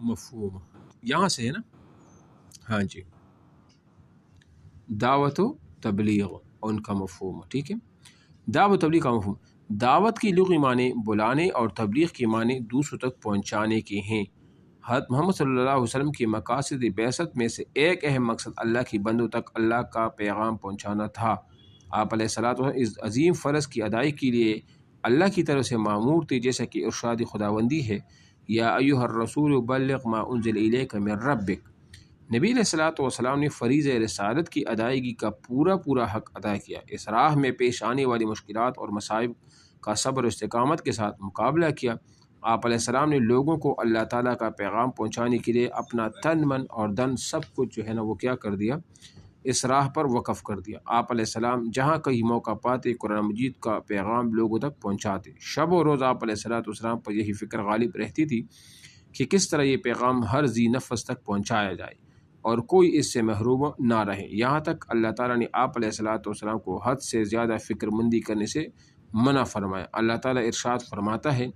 مفہوم یہاں سے ہے نا. ہاں جی، دعوت و تبلیغ ان کا مفہوم. ٹھیک ہے، دعوت و تبلیغ کا مفہوم. دعوت کی لغوی معنی بلانے اور تبلیغ کی معنی دوسروں تک پہنچانے کے ہیں. حضرت محمد صلی اللہ علیہ وسلم کی مقاصد بعثت میں سے ایک اہم مقصد اللہ کی بندوں تک اللہ کا پیغام پہنچانا تھا. آپ علیہ الصلوۃ والسلام اس عظیم فرض کی ادائیگی کے لیے اللہ کی طرف سے مامور تھے، جیسا کہ ارشاد خداوندی ہے، یا ایھا الرسول بلغ ما انزل الیک من ربک. نبی علیہ الصلوۃ والسلام نے فریضہ رسالت کی ادائیگی کا پورا حق ادا کیا. اس راہ میں پیش آنے والی مشکلات اور مصائب کا صبر و استقامت کے ساتھ مقابلہ کیا. آپ علیہ السلام نے لوگوں کو اللہ تعالیٰ کا پیغام پہنچانے کے لیے اپنا تن من اور دن سب کچھ جو ہے نا وہ کیا کر دیا، اس راہ پر وقف کر دیا. آپ علیہ السلام جہاں کہیں موقع پاتے قرآن مجید کا پیغام لوگوں تک پہنچاتے. شب و روز آپ علیہ السلام پر یہی فکر غالب رہتی تھی کہ کس طرح یہ پیغام ہر ذی نفس تک پہنچایا جائے اور کوئی اس سے محروم نہ رہے. یہاں تک اللہ تعالیٰ نے آپ علیہ السلام کو حد سے زیادہ فکر مندی کرنے سے منع فرمایا. اللہ تعالیٰ ارشاد فرماتا ہے،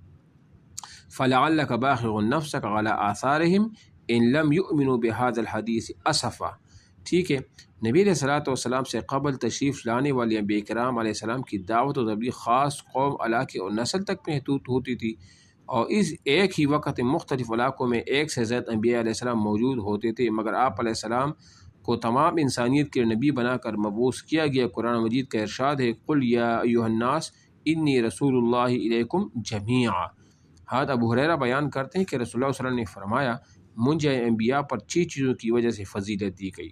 فَلَعَلَّكَ بَاخِعٌ نَفْسَكَ عَلَىٰ آثَارِهِمْ إِن لَّمْ يُؤْمِنُوا بِهَٰذَا الْحَدِيثِ أَسَفًا. ٹھیک ہے، نبی علیہ السلام سے قبل تشریف لانے والے انبیاء کرام علیہ السلام کی دعوت و تبلیغ خاص قوم، علاقے اور نسل تک محدود ہوتی تھی، اور اس ایک ہی وقت مختلف علاقوں میں ایک سے زیادہ انبیاء علیہ السلام موجود ہوتے تھے. مگر آپ علیہ السلام کو تمام انسانیت کے نبی بنا کر مبعوث کیا گیا. قرآن مجید کا ارشاد ہے، قُلْ يَا أَيُّهَا النَّاسُ إِنِّي رَسُولُ اللَّهِ إِلَيْكُمْ جَمِيعًا. حضرت ابو ہریرہ بیان کرتے ہیں کہ رسول اللہ صلی اللہ علیہ وسلم نے فرمایا، مجھے انبیاء پر 6 چیزوں کی وجہ سے فضیلت دی گئی.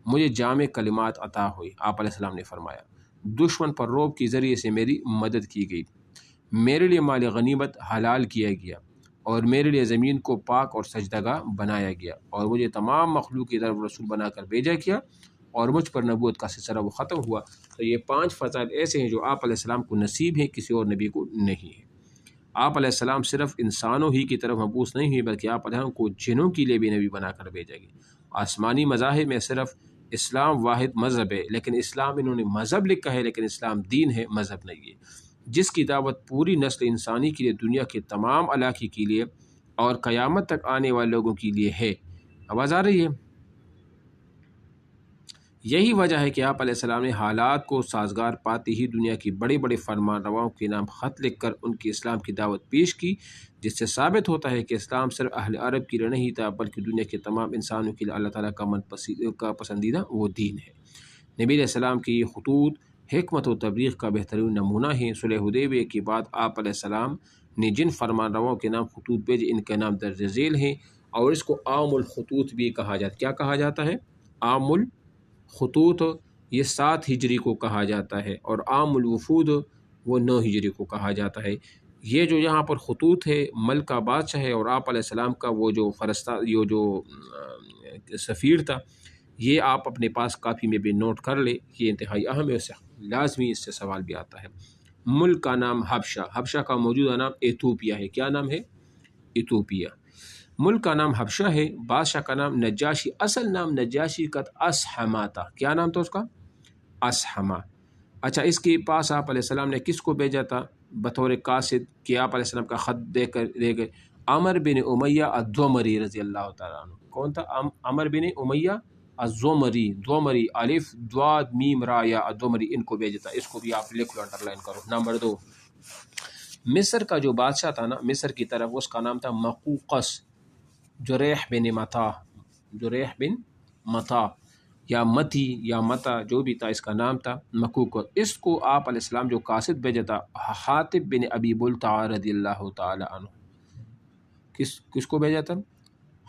مجھے جامع کلمات عطا ہوئی. آپ علیہ السلام نے فرمایا، دشمن پر رعب کے ذریعے سے میری مدد کی گئی، میرے لیے مال غنیمت حلال کیا گیا، اور میرے لیے زمین کو پاک اور سجدگاہ بنایا گیا، اور مجھے تمام مخلوق کی طرف رسول بنا کر بھیجا گیا، اور مجھ پر نبوت کا سلسلہ وہ ختم ہوا. تو یہ 5 فضائل ایسے ہیں جو آپ علیہ السلام کو نصیب ہیں، کسی اور نبی کو نہیں ہے. آپ علیہ السلام صرف انسانوں ہی کی طرف مبعوث نہیں ہوئے، بلکہ آپ علیہ السلام کو جنوں کے لیے بھی نبی بنا کر بھیجا گیا. آسمانی مذاہب میں صرف اسلام واحد مذہب ہے، لیکن اسلام انہوں نے مذہب لکھا ہے، لیکن اسلام دین ہے، مذہب نہیں ہے، جس کی دعوت پوری نسل انسانی کے لیے، دنیا کے تمام علاقے کے لیے اور قیامت تک آنے والے لوگوں کے لیے ہے. آواز آ رہی ہے؟ یہی وجہ ہے کہ آپ علیہ السلام نے حالات کو سازگار پاتے ہی دنیا کی بڑے بڑے فرمان رواؤں کے نام خط لکھ کر ان کی اسلام کی دعوت پیش کی، جس سے ثابت ہوتا ہے کہ اسلام صرف اہل عرب کے لیے نہیں تھا، بلکہ دنیا کے تمام انسانوں کے لیے اللہ تعالیٰ کا پسندیدہ وہ دین ہے. نبی علیہ السلام کے یہ خطوط حکمت و تبلیغ کا بہترین نمونہ ہیں. صلح حدیبیہ کے بعد آپ علیہ السلام نے جن فرمان رواؤں کے نام خطوط بھیجے، ان کے نام درج ذیل ہیں، اور اس کو عام الخطوط بھی کہا جاتا ہے. کیا کہا جاتا ہے؟ عام خطوط. یہ 7 ہجری کو کہا جاتا ہے، اور عام الوفود وہ 9 ہجری کو کہا جاتا ہے. یہ جو یہاں پر خطوط ہے، ملک کا بادشاہ ہے اور آپ علیہ السلام کا وہ جو سفیر تھا، یہ آپ اپنے پاس کاپی میں بھی نوٹ کر لے، یہ انتہائی اہم ہے، اسے لازمی اس سے سوال بھی آتا ہے. ملک کا نام حبشہ. حبشہ کا موجودہ نام ایتھوپیا ہے. کیا نام ہے؟ ایتھوپیا. ملک کا نام حبشہ ہے. بادشاہ کا نام نجاشی. اصل نام نجاشی کا اسحما تھا. کیا نام تھا اس کا؟ اسحما. اچھا، اس کے پاس آپ علیہ السلام نے کس کو بھیجا تھا بطور قاصد کہ آپ علیہ السلام کا خط دے گئے؟ عمر بن امیہ الضمری رضی اللہ تعالیٰ عنہ. کون تھا؟ عمر بن امیہ الضمری. ضمری الف ضاد میم را یا الضمری، ان کو بھیجا تھا. اس کو بھی آپ لکھ لو، انڈر لائن کرو. نمبر 2، مصر کا جو بادشاہ تھا نا، مصر کی طرف، اس کا نام تھا مقوقس. جریح بن متا یا متی یا متا، جو بھی تھا، اس کا نام تھا مقوقس. اس کو آپ علیہ السلام جو قاصد بھیجا تھا، حاطب بن ابی بلتع رضی اللہ تعالی عنہ. کس کو بھیجا تھا؟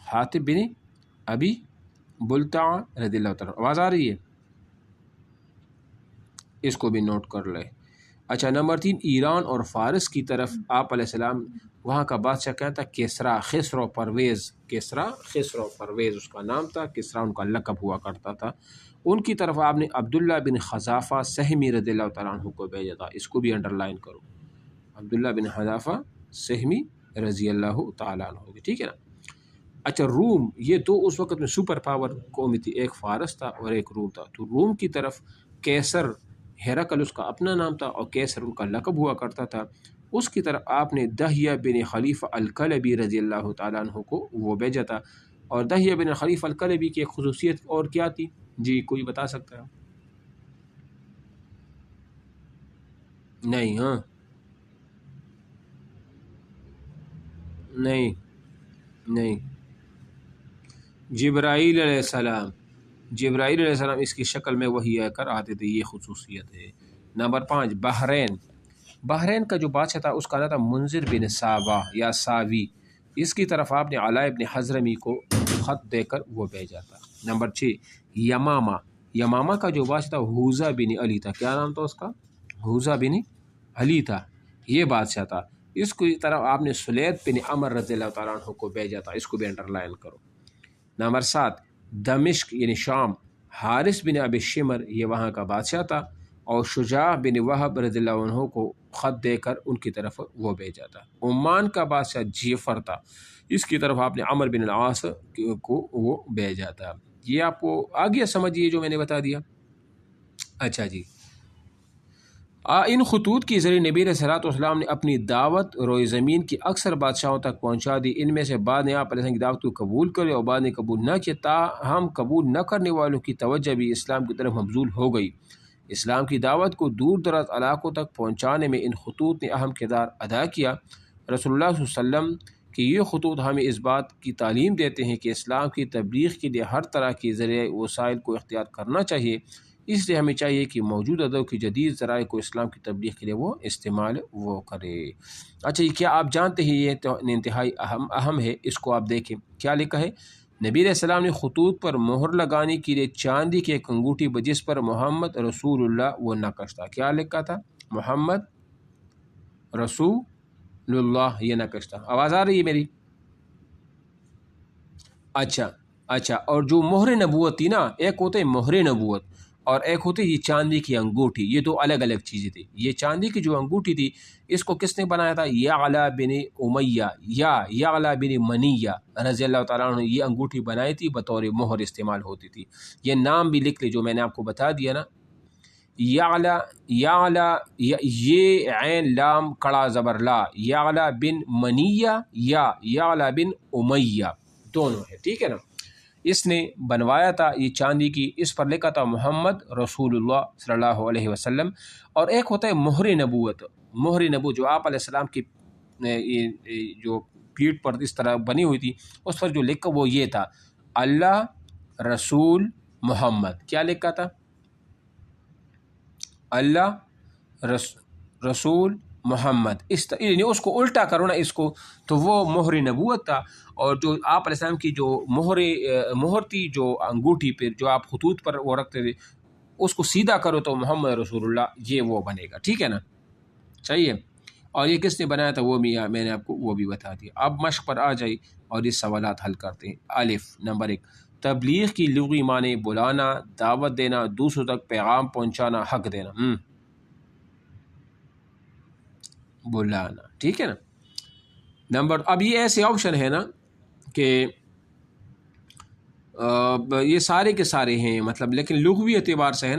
حاطب بن ابی بلتع رضی اللہ تعالی. آواز آ رہی ہے؟ اس کو بھی نوٹ کر لے. اچھا، نمبر 3، ایران اور فارس کی طرف آپ علیہ السلام، وہاں کا بادشاہ کیا تھا؟ کسریٰ. خسرو پرویز. خسرو پرویز اس کا نام تھا. کسریٰ ان کا لقب ہوا کرتا تھا. ان کی طرف آپ نے عبداللہ بن حذافہ سہمی رضی اللہ تعالیٰ عنہ کو بھیجا تھا. اس کو بھی انڈر لائن کرو. عبداللہ بن حذافہ سہمی رضی اللہ تعالیٰ عنہ. ٹھیک ہے نا؟ اچھا، روم، یہ 2 اس وقت میں سپر پاور قومی تھی، ایک فارس تھا اور ایک روم تھا. تو روم کی طرف کیسر، ہیرکل اس کا اپنا نام تھا، اور کیسر ان کا لقب ہوا کرتا تھا. اس کی طرف آپ نے دحیہ بن خلیفہ الکلبی رضی اللہ تعالیٰ عنہ کو وہ بھیجا تھا۔ اور دحیہ بن خلیفہ الکلبی کی ایک خصوصیت اور کیا تھی؟ جی کوئی بتا سکتا ہے؟ نہیں، ہاں نہیں نہیں، جبرائیل علیہ السلام، جبرائیل علیہ السلام اس کی شکل میں وحی آ کر آتے تھے، یہ خصوصیت ہے۔ نمبر 5، بحرین۔ بحرین کا جو بادشاہ تھا اس کا نام تھا منذر بن ساوا یا ساوی، اس کی طرف آپ نے علاء ابن حضرمی کو خط دے کر وہ بھیجا تھا۔ نمبر 6، یمامہ۔ یمامہ کا جو بادشاہ تھا حوزہ بن علی تھا، کیا نام تھا اس کا؟ حوزہ بن علی تھا، یہ بادشاہ تھا۔ اس کی طرف آپ نے سلید بن عمر رضی اللہ تعالیٰ عنہ کو بھیجا تھا، اس کو بھی انڈر لائن کرو۔ نمبر 7، دمشق یعنی شام، حارث بن ابی شمر یہ وہاں کا بادشاہ تھا، اور شجاع بن وہب رضی اللہ عنہ کو خط دے کر ان کی طرف وہ بھیجا تھا۔ عمان کا بادشاہ جعفر تھا، اس کی طرف آپ نے عمر بن العاص کو وہ بھیجا تھا۔ یہ آپ کو آگے سمجھیے جو میں نے بتا دیا۔ اچھا جی، ان خطوط کے ذریعے نبی علیہ الصلوۃ والسلام نے اپنی دعوت روئے زمین کی اکثر بادشاہوں تک پہنچا دی۔ ان میں سے بعض نے آپ علیہ السلام کی دعوت کو قبول کرے اور بعض نے قبول نہ کیا، تاہم قبول نہ کرنے والوں کی توجہ بھی اسلام کی طرف مبذول ہو گئی۔ اسلام کی دعوت کو دور دراز علاقوں تک پہنچانے میں ان خطوط نے اہم کردار ادا کیا۔ رسول اللہ صلی اللہ علیہ وسلم کہ یہ خطوط ہمیں اس بات کی تعلیم دیتے ہیں کہ اسلام کی تبلیغ کے لیے ہر طرح کے ذریعے وسائل کو اختیار کرنا چاہیے، اس لیے ہمیں چاہیے کہ موجودہ دور کی جدید ذرائع کو اسلام کی تبلیغ کے لیے وہ استعمال وہ کرے۔ اچھا، کیا آپ جانتے ہیں یہ تو انتہائی اہم ہے، اس کو آپ دیکھیں کیا لکھا ہے۔ نبی علیہ السلام نے خطوط پر مہر لگانے کے لیے چاندی کی ایک انگوٹھی جس پر محمد رسول اللہ وہ نقش تھا، کیا لکھا تھا؟ محمد رسول اللہ، یہ نقش تھا۔ آواز آ رہی ہے میری؟ اچھا، اور جو مہر نبوت تھی نا، ایک ہوتا ہے مہر نبوت اور ایک ہوتی ہے یہ چاندی کی انگوٹھی، یہ دو الگ الگ چیزیں تھی۔ یہ چاندی کی جو انگوٹھی تھی اس کو کس نے بنایا تھا؟ یعلا بن امیہ یا یعلا بن منیہ رضی اللہ تعالیٰ عنہ، یہ انگوٹھی بنائی تھی، بطور مہر استعمال ہوتی تھی۔ یہ نام بھی لکھ لے جو میں نے آپ کو بتا دیا نا، یعلا، یہ عین لام کڑا زبر لا، یعلا بن منیہ یا یعلا بن امیہ دونوں ہے، ٹھیک ہے نا۔ اس نے بنوایا تھا یہ چاندی کی، اس پر لکھا تھا محمد رسول اللہ صلی اللہ علیہ وسلم۔ اور ایک ہوتا ہے مہر نبوت، مہر نبوت جو آپ علیہ السلام کی جو پیٹھ پر اس طرح بنی ہوئی تھی، اس پر جو لکھا وہ یہ تھا، اللہ رسول محمد، کیا لکھا تھا؟ اللہ رسول محمد، یعنی اس کو الٹا کرو نا اس کو، تو وہ مہر نبوت تھا۔ اور جو آپ علیہ السلام کی جو مہر تھی جو انگوٹھی پہ جو آپ خطوط پر وہ رکھتے تھے، اس کو سیدھا کرو تو محمد رسول اللہ یہ وہ بنے گا، ٹھیک ہے نا، صحیح ہے۔ اور یہ کس نے بنایا تھا وہ بھی میں نے آپ کو وہ بھی بتا دیا۔ اب مشق پر آ جائی اور یہ سوالات حل کرتے ہیں۔ الف، نمبر 1، تبلیغ کی لغوی معنی بلانا، دعوت دینا، دوسروں تک پیغام پہنچانا، حق دینا، بلانا، ٹھیک ہے نا۔ نمبر، اب یہ ایسے آپشن ہے نا کہ یہ سارے کے سارے ہیں، مطلب لیکن لغوی اعتبار سے ہے نا۔